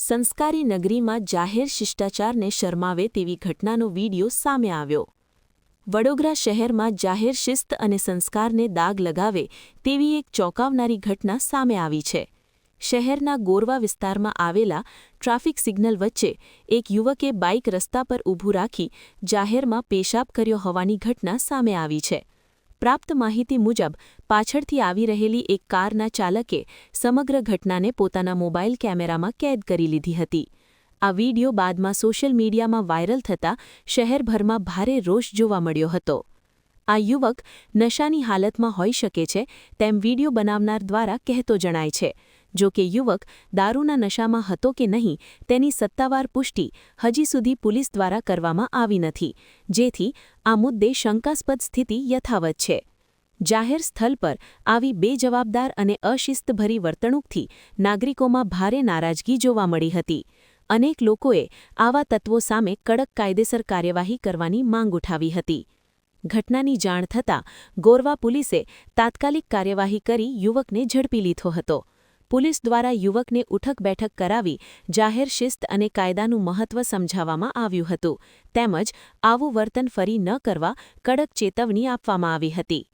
સંસ્કારી નગરીમાં જાહેર શિષ્ટાચારને શરમાવે તેવી ઘટનાનો વીડિયો સામે આવ્યો. વડોદરા શહેરમાં જાહેર શિસ્ત અને સંસ્કારને દાગ લગાવે તેવી એક ચોંકાવનારી ઘટના સામે આવી છે. શહેરના ગોરવા વિસ્તારમાં આવેલા ટ્રાફિક સિગ્નલ વચ્ચે એક યુવકે બાઇક રસ્તા પર ઊભું રાખી જાહેરમાં પેશાબ કર્યો હોવાની ઘટના સામે આવી છે. પ્રાપ્ત માહિતી મુજબ પાછળથી આવી રહેલી એક કારના ચાલકે સમગ્ર ઘટનાને પોતાના મોબાઈલ કેમેરામાં કેદ કરી લીધી હતી. આ વીડિયો બાદમાં સોશિયલ મીડિયામાં વાયરલ થતાં શહેરભરમાં ભારે રોષ જોવા મળ્યો હતો. આ યુવક નશાની હાલતમાં હોઈ શકે છે તેમ વીડિયો બનાવનાર દ્વારા કહેતો જણાય છે. જો કે યુવક દારૂના નશામાં હતો કે નહીં તેની સત્તાવાર પુષ્ટિ હજી સુધી પોલીસ દ્વારા કરવામાં આવી નથી, જેથી આ મુદ્દે શંકાસ્પદ સ્થિતિ યથાવત છે. જાહેર સ્થળ પર આવી બેજવાબદાર અને અશિસ્તભરી વર્તણૂકથી નાગરિકોમાં ભારે નારાજગી જોવા મળી હતી. અનેક લોકોએ આવા તત્વો સામે કડક કાયદેસર કાર્યવાહી કરવાની માંગ ઉઠાવી હતી. ઘટનાની જાણ થતાં ગોરવા પોલીસે તાત્કાલિક કાર્યવાહી કરી યુવકને ઝડપી લીધો હતો. પોલીસ દ્વારા યુવકને ઉઠક-બેઠક કરાવી જાહેર શિસ્ત અને કાયદાનું મહત્વ સમજાવવામાં આવ્યું હતું, તેમજ આવું વર્તન ફરી ન કરવા કડક ચેતવણી આપવામાં આવી હતી.